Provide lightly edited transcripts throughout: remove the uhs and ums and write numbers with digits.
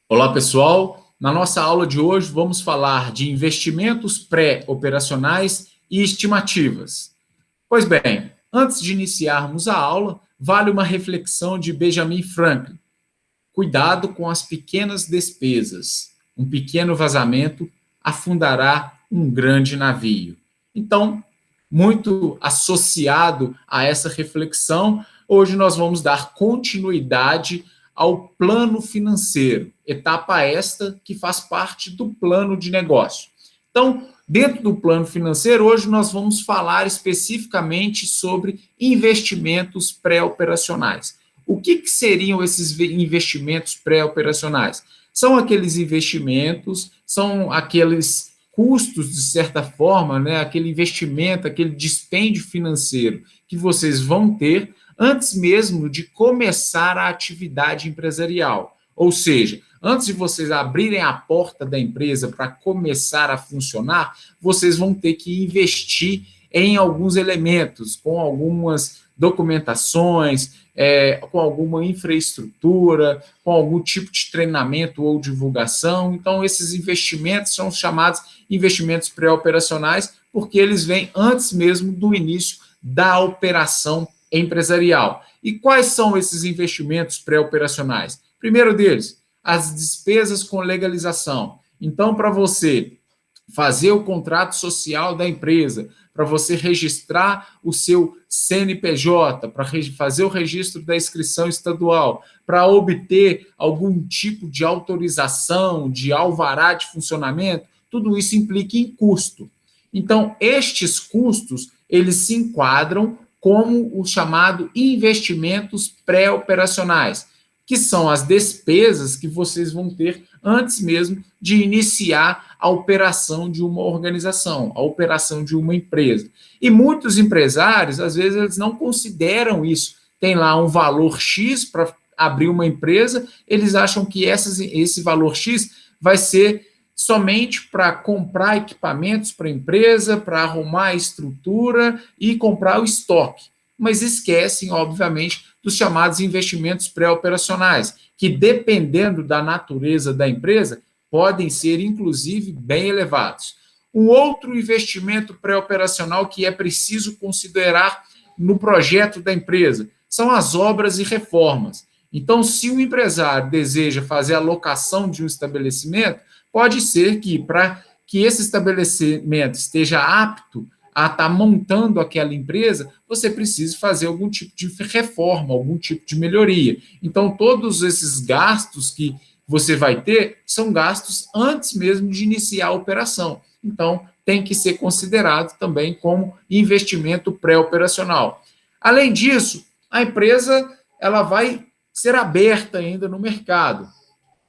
Olá, pessoal. Na nossa aula de hoje, vamos falar de investimentos pré-operacionais e estimativas. Pois bem, antes de iniciarmos a aula, vale uma reflexão de Benjamin Franklin. Cuidado com as pequenas despesas. Um pequeno vazamento afundará um grande navio. Então, muito associado a essa reflexão, hoje nós vamos dar continuidade ao plano financeiro, etapa esta que faz parte do plano de negócio. Então, dentro do plano financeiro, hoje nós vamos falar especificamente sobre investimentos pré-operacionais. O que seriam esses investimentos pré-operacionais? São aqueles investimentos, são aqueles custos, de certa forma, né, aquele investimento, aquele dispêndio financeiro que vocês vão ter antes mesmo de começar a atividade empresarial. Ou seja, antes de vocês abrirem a porta da empresa para começar a funcionar, vocês vão ter que investir em alguns elementos, com algumas documentações, com alguma infraestrutura, com algum tipo de treinamento ou divulgação. Então, esses investimentos são chamados investimentos pré-operacionais, porque eles vêm antes mesmo do início da operação empresarial. E quais são esses investimentos pré-operacionais? Primeiro deles, as despesas com legalização. Então, para você fazer o contrato social da empresa, para você registrar o seu CNPJ, para fazer o registro da inscrição estadual, para obter algum tipo de autorização, de alvará de funcionamento, tudo isso implica em custo. Então, estes custos, eles se enquadram como o chamado investimentos pré-operacionais, que são as despesas que vocês vão ter antes mesmo de iniciar a operação de uma organização, a operação de uma empresa. E muitos empresários, às vezes, eles não consideram isso. Tem lá um valor X para abrir uma empresa, eles acham que esse valor X vai ser somente para comprar equipamentos para a empresa, para arrumar a estrutura e comprar o estoque. Mas esquecem, obviamente, dos chamados investimentos pré-operacionais, que, dependendo da natureza da empresa, podem ser, inclusive, bem elevados. Um outro investimento pré-operacional que é preciso considerar no projeto da empresa são as obras e reformas. Então, se o empresário deseja fazer a locação de um estabelecimento, pode ser que, para que esse estabelecimento esteja apto a estar montando aquela empresa, você precisa fazer algum tipo de reforma, algum tipo de melhoria. Então, todos esses gastos que você vai ter são gastos antes mesmo de iniciar a operação. Então, tem que ser considerado também como investimento pré-operacional. Além disso, a empresa ela vai ser aberta ainda no mercado.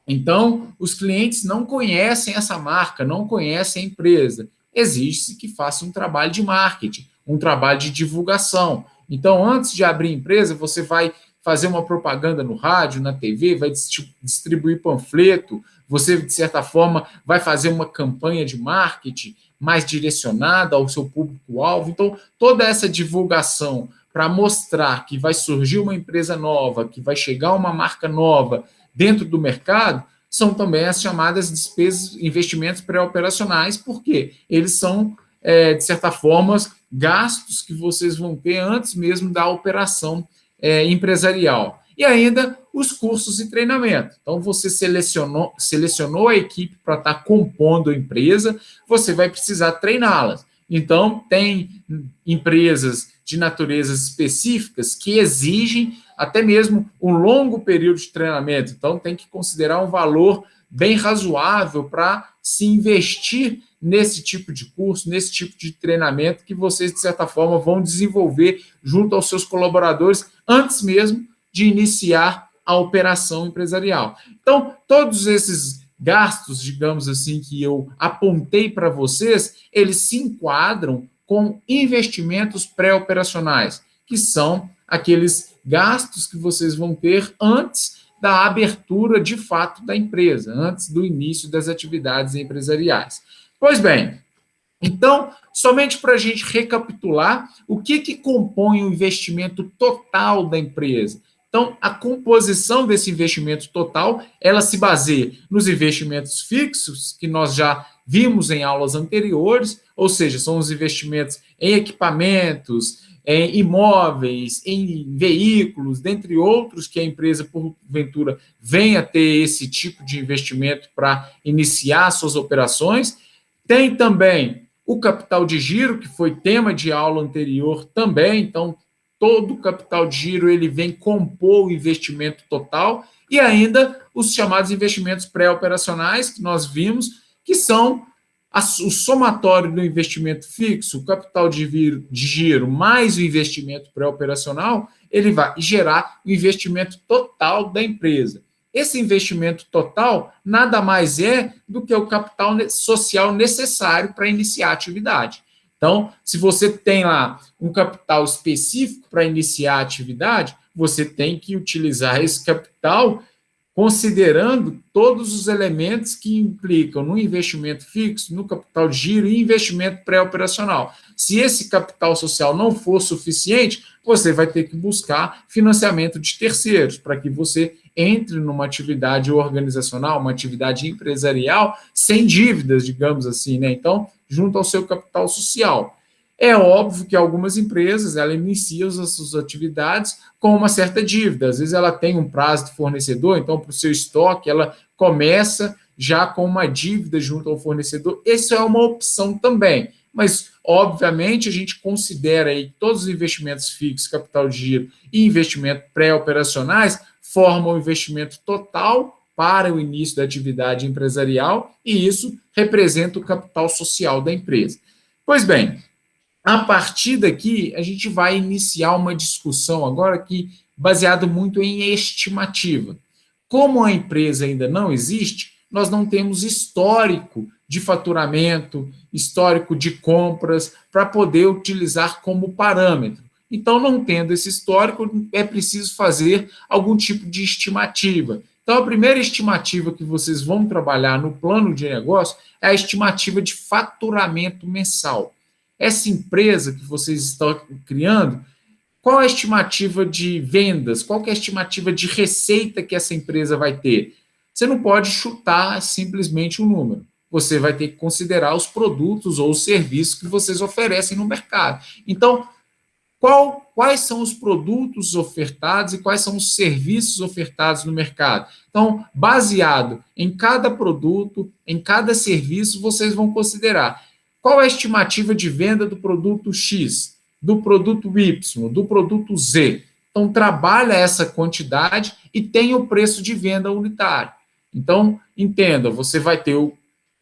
Então, os clientes não conhecem essa marca, não conhecem a empresa. Exige-se que faça um trabalho de marketing, um trabalho de divulgação. Então, antes de abrir empresa, você vai fazer uma propaganda no rádio, na TV, vai distribuir panfleto, você, de certa forma, vai fazer uma campanha de marketing mais direcionada ao seu público-alvo. Então, toda essa divulgação para mostrar que vai surgir uma empresa nova, que vai chegar uma marca nova dentro do mercado, são também as chamadas despesas, investimentos pré-operacionais, porque eles são, de certa forma, gastos que vocês vão ter antes mesmo da operação empresarial. E ainda os cursos e treinamento. Então, você selecionou a equipe para estar compondo a empresa, você vai precisar treiná-las. Então, tem empresas de naturezas específicas que exigem até mesmo um longo período de treinamento. Então, tem que considerar um valor bem razoável para se investir nesse tipo de curso, nesse tipo de treinamento que vocês, de certa forma, vão desenvolver junto aos seus colaboradores antes mesmo de iniciar a operação empresarial. Então, todos esses gastos, digamos assim, que eu apontei para vocês, eles se enquadram com investimentos pré-operacionais, que são aqueles gastos que vocês vão ter antes da abertura de fato da empresa, antes do início das atividades empresariais. Pois bem, então, somente para a gente recapitular, o que compõe o investimento total da empresa? Então, a composição desse investimento total, ela se baseia nos investimentos fixos, que nós já vimos em aulas anteriores, ou seja, são os investimentos em equipamentos, em imóveis, em veículos, dentre outros, que a empresa, porventura, venha ter esse tipo de investimento para iniciar suas operações. Tem também o capital de giro, que foi tema de aula anterior também, então todo o capital de giro ele vem compor o investimento total, e ainda os chamados investimentos pré-operacionais, que nós vimos, que são o somatório do investimento fixo, o capital de giro mais o investimento pré-operacional, ele vai gerar o investimento total da empresa. Esse investimento total nada mais é do que o capital social necessário para iniciar a atividade. Então, se você tem lá um capital específico para iniciar a atividade, você tem que utilizar esse capital considerando todos os elementos que implicam no investimento fixo, no capital de giro e investimento pré-operacional. Se esse capital social não for suficiente, você vai ter que buscar financiamento de terceiros, para que você entre numa atividade organizacional, uma atividade empresarial, sem dívidas, digamos assim, né? Então, junto ao seu capital social. É óbvio que algumas empresas, ela iniciam as suas atividades com uma certa dívida. Às vezes ela tem um prazo de fornecedor, então para o seu estoque ela começa já com uma dívida junto ao fornecedor. Isso é uma opção também. Mas, obviamente, a gente considera aí todos os investimentos fixos, capital de giro e investimento pré-operacionais formam o investimento total para o início da atividade empresarial e isso representa o capital social da empresa. Pois bem, a partir daqui, a gente vai iniciar uma discussão agora que baseado muito em estimativa. Como a empresa ainda não existe, nós não temos histórico de faturamento, histórico de compras, para poder utilizar como parâmetro. Então, não tendo esse histórico, é preciso fazer algum tipo de estimativa. Então, a primeira estimativa que vocês vão trabalhar no plano de negócio é a estimativa de faturamento mensal. Essa empresa que vocês estão criando, qual a estimativa de vendas? Qual é a estimativa de receita que essa empresa vai ter? Você não pode chutar simplesmente um número. Você vai ter que considerar os produtos ou os serviços que vocês oferecem no mercado. Então, quais são os produtos ofertados e quais são os serviços ofertados no mercado? Então, baseado em cada produto, em cada serviço, vocês vão considerar qual é a estimativa de venda do produto X, do produto Y, do produto Z. Então, trabalha essa quantidade e tem o preço de venda unitário. Então, entenda, você vai ter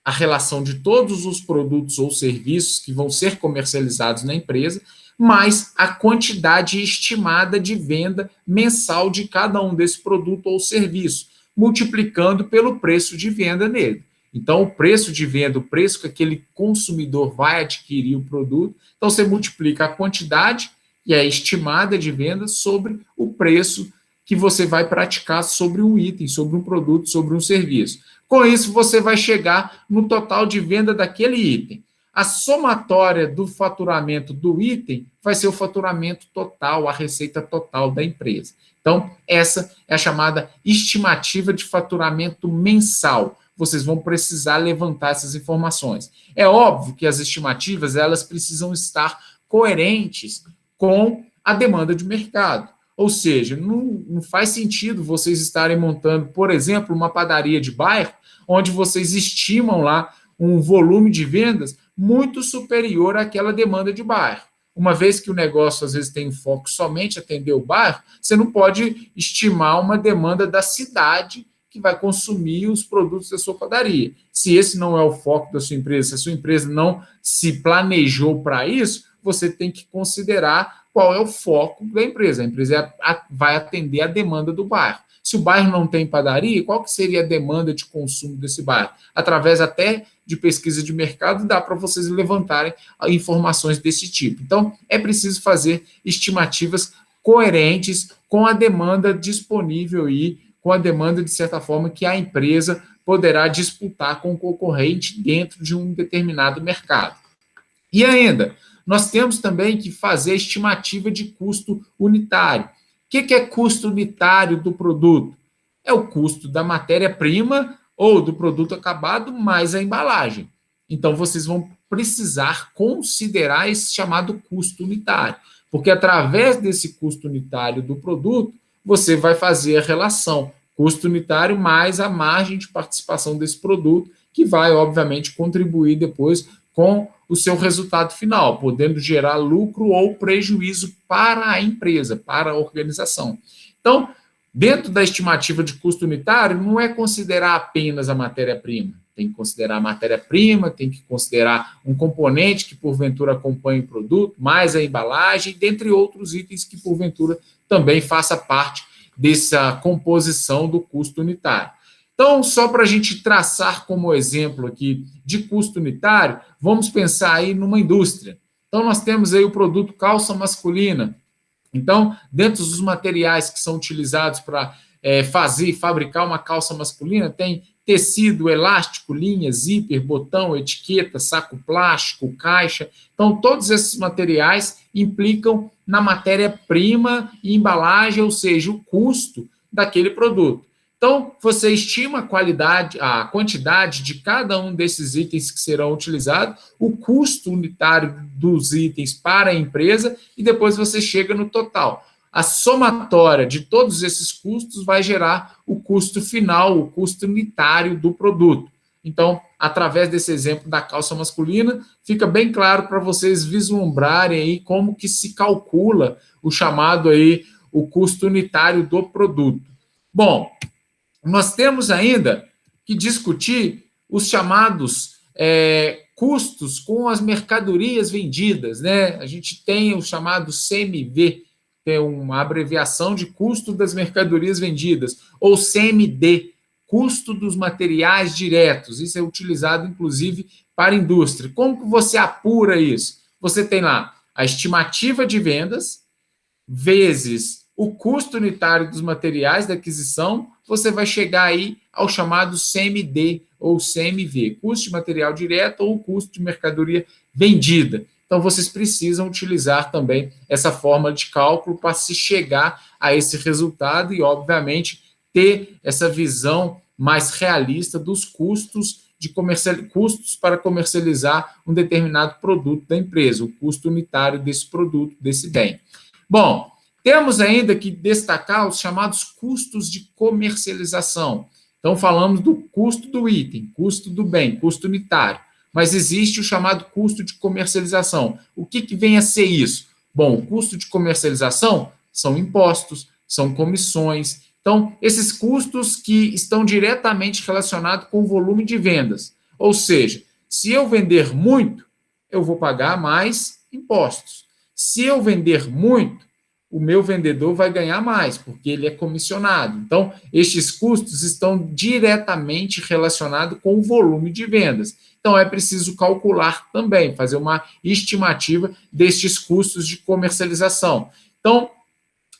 a relação de todos os produtos ou serviços que vão ser comercializados na empresa, mais a quantidade estimada de venda mensal de cada um desse produto ou serviço, multiplicando pelo preço de venda nele. Então, o preço de venda, o preço que aquele consumidor vai adquirir o produto, então você multiplica a quantidade, que é estimada de venda, sobre o preço que você vai praticar sobre um item, sobre um produto, sobre um serviço. Com isso, você vai chegar no total de venda daquele item. A somatória do faturamento do item vai ser o faturamento total, a receita total da empresa. Então, essa é a chamada estimativa de faturamento mensal. Vocês vão precisar levantar essas informações. É óbvio que as estimativas elas precisam estar coerentes com a demanda de mercado. Ou seja, não faz sentido vocês estarem montando, por exemplo, uma padaria de bairro, onde vocês estimam lá um volume de vendas muito superior àquela demanda de bairro. Uma vez que o negócio, às vezes, tem foco somente em atender o bairro, você não pode estimar uma demanda da cidade que vai consumir os produtos da sua padaria. Se esse não é o foco da sua empresa, se a sua empresa não se planejou para isso, você tem que considerar qual é o foco da empresa. A empresa vai atender a demanda do bairro. Se o bairro não tem padaria, qual que seria a demanda de consumo desse bairro? Através até de pesquisa de mercado, dá para vocês levantarem informações desse tipo. Então, é preciso fazer estimativas coerentes com a demanda disponível e com a demanda, de certa forma, que a empresa poderá disputar com o concorrente dentro de um determinado mercado. E ainda, nós temos também que fazer a estimativa de custo unitário, que é custo unitário do produto? É o custo da matéria-prima ou do produto acabado mais a embalagem. Então, vocês vão precisar considerar esse chamado custo unitário, porque através desse custo unitário do produto, você vai fazer a relação custo unitário mais a margem de participação desse produto, que vai, obviamente, contribuir depois com o seu resultado final, podendo gerar lucro ou prejuízo para a empresa, para a organização. Então, dentro da estimativa de custo unitário, não é considerar apenas a matéria-prima. Tem que considerar a matéria-prima, tem que considerar um componente que, porventura, acompanhe o produto, mais a embalagem, dentre outros itens que, porventura, também faça parte dessa composição do custo unitário. Então, só para a gente traçar como exemplo aqui de custo unitário, vamos pensar aí numa indústria. Então, nós temos aí o produto calça masculina. Então, dentro dos materiais que são utilizados para fazer e fabricar uma calça masculina, tem tecido, elástico, linha, zíper, botão, etiqueta, saco plástico, caixa. Então, todos esses materiais implicam na matéria-prima e embalagem, ou seja, o custo daquele produto. Então, você estima a qualidade, a quantidade de cada um desses itens que serão utilizados, o custo unitário dos itens para a empresa e depois você chega no total. A somatória de todos esses custos vai gerar o custo final, o custo unitário do produto. Então, através desse exemplo da calça masculina, fica bem claro para vocês vislumbrarem aí como que se calcula o chamado aí o custo unitário do produto. Bom, nós temos ainda que discutir os chamados custos com as mercadorias vendidas, né? A gente tem o chamado CMV, que é uma abreviação de custo das mercadorias vendidas, ou CMD, custo dos materiais diretos. Isso é utilizado, inclusive, para a indústria. Como que você apura isso? Você tem lá a estimativa de vendas, vezes o custo unitário dos materiais da aquisição, você vai chegar aí ao chamado CMD ou CMV, custo de material direto ou custo de mercadoria vendida. Então, vocês precisam utilizar também essa forma de cálculo para se chegar a esse resultado e, obviamente, ter essa visão mais realista dos custos custos para comercializar um determinado produto da empresa, o custo unitário desse produto, desse bem. Bom, temos ainda que destacar os chamados custos de comercialização. Então, falamos do custo do item, custo do bem, custo unitário. Mas existe o chamado custo de comercialização. O que vem a ser isso? Bom, o custo de comercialização são impostos, são comissões. Então, esses custos que estão diretamente relacionados com o volume de vendas. Ou seja, se eu vender muito, eu vou pagar mais impostos. Se eu vender muito, o meu vendedor vai ganhar mais, porque ele é comissionado. Então, estes custos estão diretamente relacionados com o volume de vendas. Então, é preciso calcular também, fazer uma estimativa destes custos de comercialização. Então,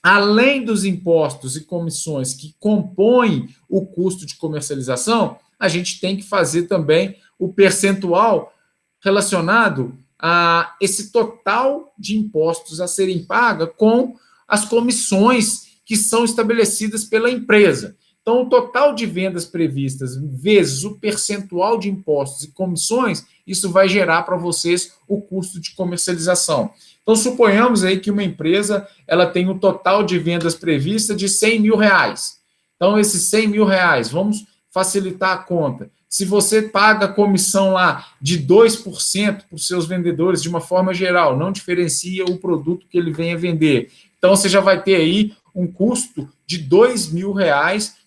além dos impostos e comissões que compõem o custo de comercialização, a gente tem que fazer também o percentual relacionado a esse total de impostos a serem pagos com as comissões que são estabelecidas pela empresa. Então, o total de vendas previstas vezes o percentual de impostos e comissões, isso vai gerar para vocês o custo de comercialização. Então, suponhamos aí que uma empresa ela tem um total de vendas prevista de R$100 mil. Então, esses R$100 mil, vamos facilitar a conta. Se você paga a comissão lá de 2% para os seus vendedores de uma forma geral, não diferencia o produto que ele venha vender. Então, você já vai ter aí um custo de R$2 mil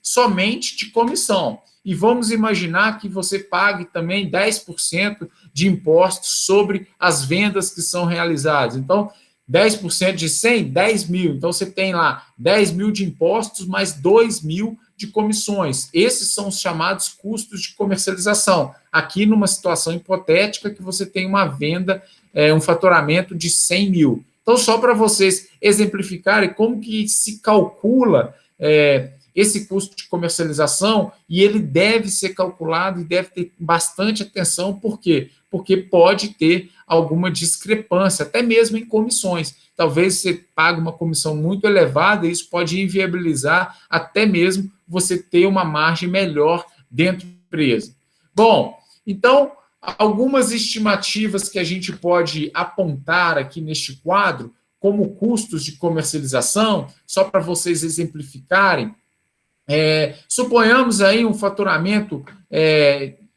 somente de comissão. E vamos imaginar que você pague também 10% de impostos sobre as vendas que são realizadas. Então, 10% de 100, 10 mil. Então, você tem lá 10 mil de impostos mais 2 mil de comissões. Esses são os chamados custos de comercialização. Aqui, numa situação hipotética, que você tem uma venda, um faturamento de 100 mil. Então, só para vocês exemplificarem como que se calcula esse custo de comercialização e ele deve ser calculado e deve ter bastante atenção. Por quê? Porque pode ter alguma discrepância, até mesmo em comissões. Talvez você pague uma comissão muito elevada e isso pode inviabilizar até mesmo você ter uma margem melhor dentro da empresa. Bom, então, algumas estimativas que a gente pode apontar aqui neste quadro, como custos de comercialização, só para vocês exemplificarem. Suponhamos aí um faturamento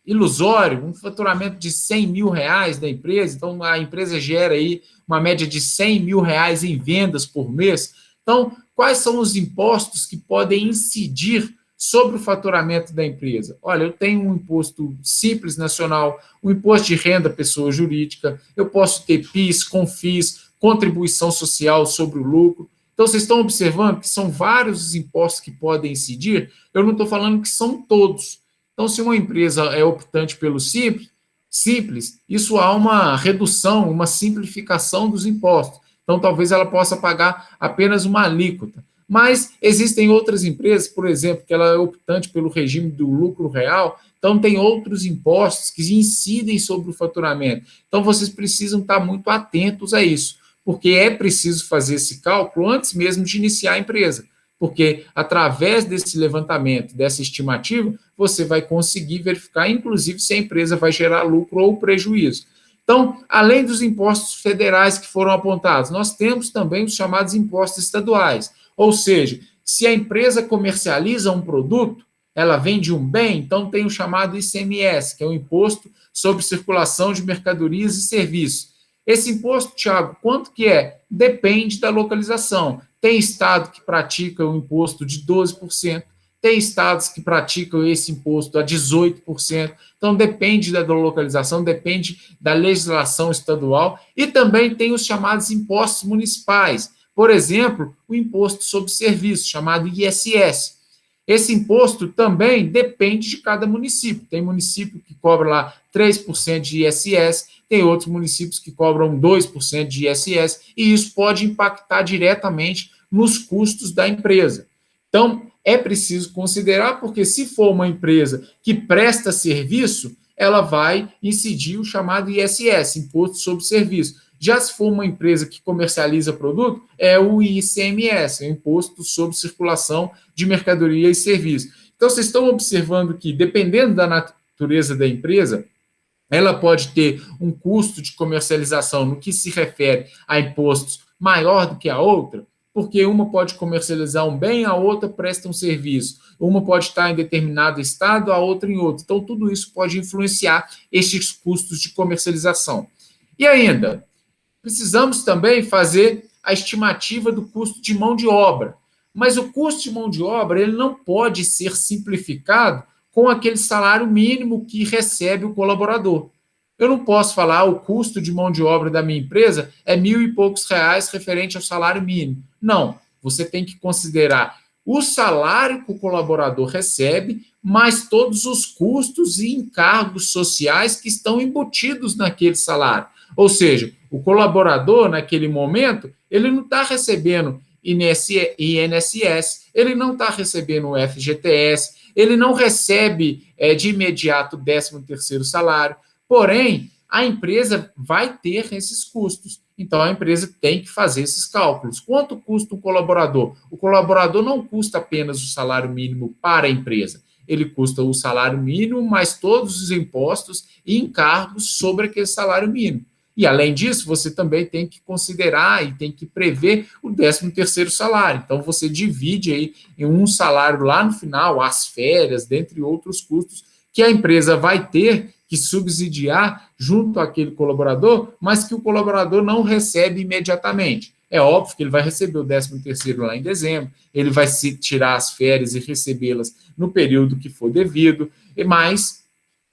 ilusório, um faturamento de 100 mil reais da empresa, então a empresa gera aí uma média de 100 mil reais em vendas por mês. Então, quais são os impostos que podem incidir sobre o faturamento da empresa? Olha, eu tenho um imposto simples nacional, um imposto de renda pessoa jurídica, eu posso ter PIS, CONFIS, contribuição social sobre o lucro. Então, vocês estão observando que são vários os impostos que podem incidir, eu não estou falando que são todos. Então, se uma empresa é optante pelo simples, isso há uma redução, uma simplificação dos impostos. Então, talvez ela possa pagar apenas uma alíquota. Mas existem outras empresas, por exemplo, que ela é optante pelo regime do lucro real, então tem outros impostos que incidem sobre o faturamento. Então, vocês precisam estar muito atentos a isso, porque é preciso fazer esse cálculo antes mesmo de iniciar a empresa, porque através desse levantamento, dessa estimativa, você vai conseguir verificar, inclusive, se a empresa vai gerar lucro ou prejuízo. Então, além dos impostos federais que foram apontados, nós temos também os chamados impostos estaduais, ou seja, se a empresa comercializa um produto, ela vende um bem, então tem o chamado ICMS, que é o Imposto sobre Circulação de Mercadorias e Serviços. Esse imposto, Thiago, quanto que é? Depende da localização. Tem estado que pratica o imposto de 12%, tem estados que praticam esse imposto a 18%, então depende da localização, depende da legislação estadual, e também tem os chamados impostos municipais, por exemplo, o imposto sobre serviços, chamado ISS. Esse imposto também depende de cada município. Tem município que cobra lá 3% de ISS, tem outros municípios que cobram 2% de ISS, e isso pode impactar diretamente nos custos da empresa. Então, é preciso considerar, porque se for uma empresa que presta serviço, ela vai incidir o chamado ISS, Imposto sobre Serviço. Já se for uma empresa que comercializa produto, é o ICMS, o Imposto sobre Circulação de Mercadoria e Serviços. Então, vocês estão observando que, dependendo da natureza da empresa, ela pode ter um custo de comercialização no que se refere a impostos maior do que a outra, porque uma pode comercializar um bem, a outra presta um serviço. Uma pode estar em determinado estado, a outra em outro. Então, tudo isso pode influenciar estes custos de comercialização. E ainda, precisamos também fazer a estimativa do custo de mão de obra. Mas o custo de mão de obra ele não pode ser simplificado com aquele salário mínimo que recebe o colaborador. Eu não posso falar o custo de mão de obra da minha empresa é R$1.000 e poucos referente ao salário mínimo. Não, você tem que considerar o salário que o colaborador recebe, mais todos os custos e encargos sociais que estão embutidos naquele salário. Ou seja, o colaborador, naquele momento, ele não está recebendo INSS, ele não está recebendo o FGTS, ele não recebe de imediato o 13º salário, porém, a empresa vai ter esses custos. Então, a empresa tem que fazer esses cálculos. Quanto custa um colaborador? O colaborador não custa apenas o salário mínimo para a empresa, ele custa o salário mínimo mais todos os impostos e encargos sobre aquele salário mínimo. E, além disso, você também tem que considerar e tem que prever o 13º salário. Então, você divide aí em um salário lá no final, as férias, dentre outros custos, que a empresa vai ter que subsidiar junto àquele colaborador, mas que o colaborador não recebe imediatamente. É óbvio que ele vai receber o 13º lá em dezembro, ele vai se tirar as férias e recebê-las no período que for devido, mas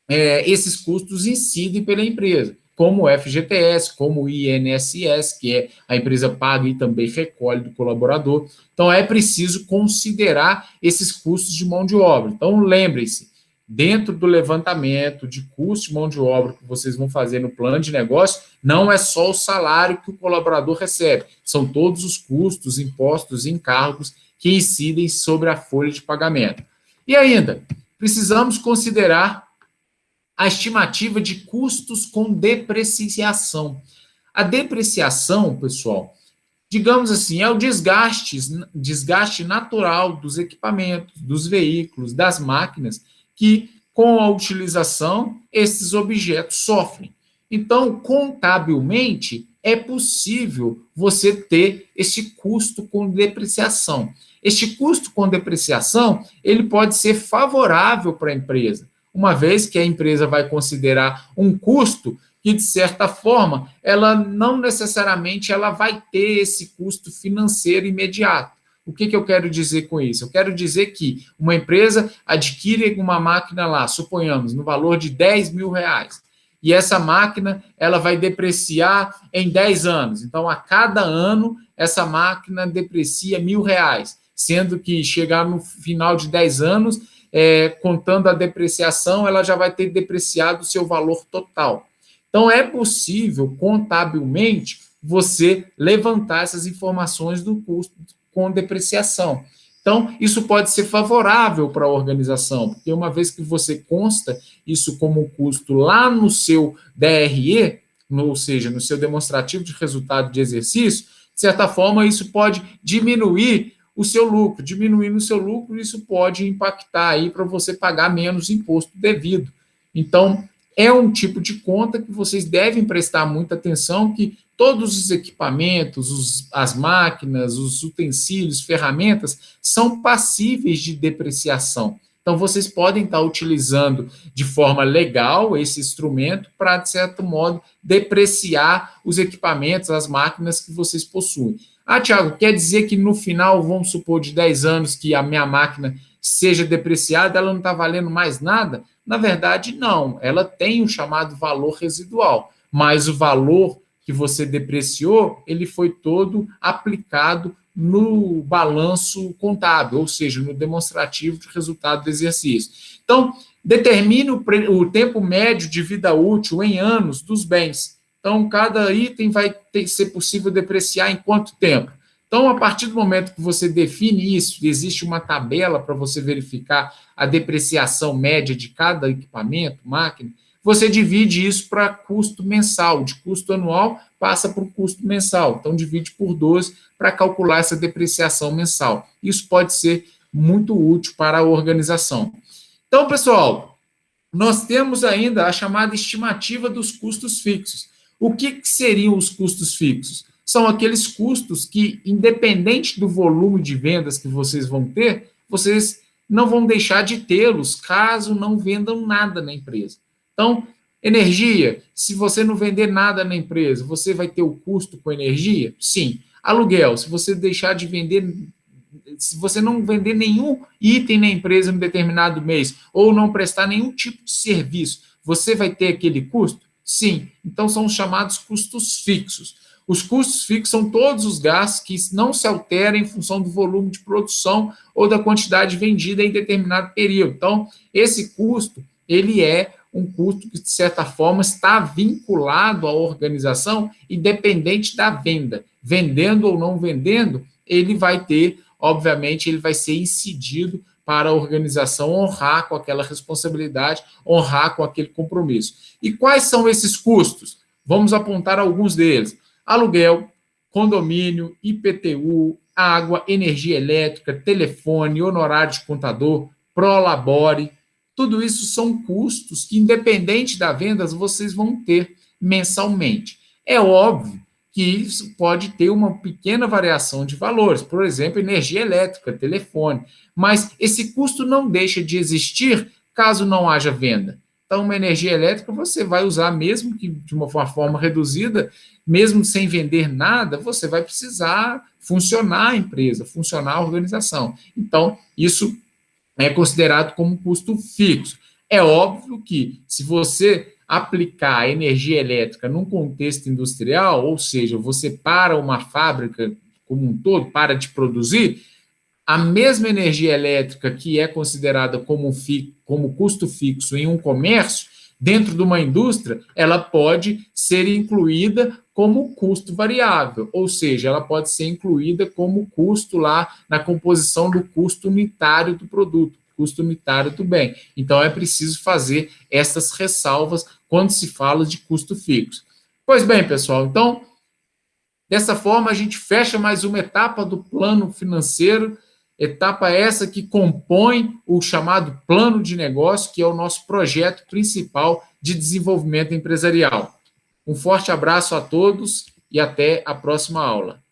esses custos incidem pela empresa, como o FGTS, como o INSS, que a empresa paga e também recolhe do colaborador. Então, é preciso considerar esses custos de mão de obra. Então, lembrem-se, dentro do levantamento de custo de mão de obra que vocês vão fazer no plano de negócio, não é só o salário que o colaborador recebe, são todos os custos, impostos e encargos que incidem sobre a folha de pagamento. E ainda, precisamos considerar a estimativa de custos com depreciação. A depreciação, pessoal, digamos assim, é o desgaste natural dos equipamentos, dos veículos, das máquinas, que com a utilização, esses objetos sofrem. Então, contabilmente, é possível você ter esse custo com depreciação. Este custo com depreciação, ele pode ser favorável para a empresa, uma vez que a empresa vai considerar um custo que, de certa forma, ela não necessariamente ela vai ter esse custo financeiro imediato. O que eu quero dizer com isso? Eu quero dizer que uma empresa adquire uma máquina lá, suponhamos, no valor de 10 mil reais, e essa máquina ela vai depreciar em 10 anos. Então, a cada ano, essa máquina deprecia R$ 1.000, sendo que chegar no final de 10 anos, contando a depreciação, ela já vai ter depreciado o seu valor total. Então, é possível, contabilmente, você levantar essas informações do custo com depreciação. Então, isso pode ser favorável para a organização, porque uma vez que você consta isso como custo lá no seu DRE, ou seja, no seu demonstrativo de resultado de exercício, de certa forma, isso pode diminuir o seu lucro. Diminuindo o seu lucro, isso pode impactar aí para você pagar menos imposto devido. Então, é um tipo de conta que vocês devem prestar muita atenção, que todos os equipamentos, as máquinas, os utensílios, ferramentas, são passíveis de depreciação. Então, vocês podem estar utilizando de forma legal esse instrumento para, de certo modo, depreciar os equipamentos, as máquinas que vocês possuem. Ah, Thiago, quer dizer que no final, vamos supor, de 10 anos, que a minha máquina seja depreciada, ela não está valendo mais nada? Na verdade, não. Ela tem o chamado valor residual, mas o valor que você depreciou, ele foi todo aplicado no balanço contábil, ou seja, no demonstrativo de resultado do exercício. Então, determine o tempo médio de vida útil em anos dos bens. Então, cada item vai ser possível depreciar em quanto tempo? Então, a partir do momento que você define isso, existe uma tabela para você verificar a depreciação média de cada equipamento, máquina, você divide isso para custo mensal. De custo anual, passa para o custo mensal. Então, divide por 12 para calcular essa depreciação mensal. Isso pode ser muito útil para a organização. Então, pessoal, nós temos ainda a chamada estimativa dos custos fixos. O que seriam os custos fixos? São aqueles custos que, independente do volume de vendas que vocês vão ter, vocês não vão deixar de tê-los caso não vendam nada na empresa. Então, energia, se você não vender nada na empresa, você vai ter o custo com energia? Sim. Aluguel, se você deixar de vender, se você não vender nenhum item na empresa em um determinado mês, ou não prestar nenhum tipo de serviço, você vai ter aquele custo? Sim. Então, são os chamados custos fixos. Os custos fixos são todos os gastos que não se alteram em função do volume de produção ou da quantidade vendida em determinado período. Então, esse custo, ele é um custo que, de certa forma, está vinculado à organização, independente da venda. Vendendo ou não vendendo, ele vai ter, obviamente, ele vai ser incidido para a organização honrar com aquela responsabilidade, honrar com aquele compromisso. E quais são esses custos? Vamos apontar alguns deles. Aluguel, condomínio, IPTU, água, energia elétrica, telefone, honorário de contador, prolabore. Tudo isso são custos que, independente da venda, vocês vão ter mensalmente. É óbvio que isso pode ter uma pequena variação de valores, por exemplo, energia elétrica, telefone, mas esse custo não deixa de existir caso não haja venda. Então, uma energia elétrica você vai usar, mesmo que de uma forma reduzida, mesmo sem vender nada, você vai precisar funcionar a empresa, funcionar a organização. Então, isso é considerado como custo fixo. É óbvio que, se você aplicar a energia elétrica num contexto industrial, ou seja, você para uma fábrica como um todo, para de produzir, a mesma energia elétrica que é considerada como custo fixo em um comércio, dentro de uma indústria, ela pode ser incluída como custo variável, ou seja, ela pode ser incluída como custo lá na composição do custo unitário do produto, custo unitário do bem. Então, é preciso fazer essas ressalvas quando se fala de custo fixo. Pois bem, pessoal, então, dessa forma, a gente fecha mais uma etapa do plano financeiro, etapa essa que compõe o chamado plano de negócio, que é o nosso projeto principal de desenvolvimento empresarial. Um forte abraço a todos e até a próxima aula.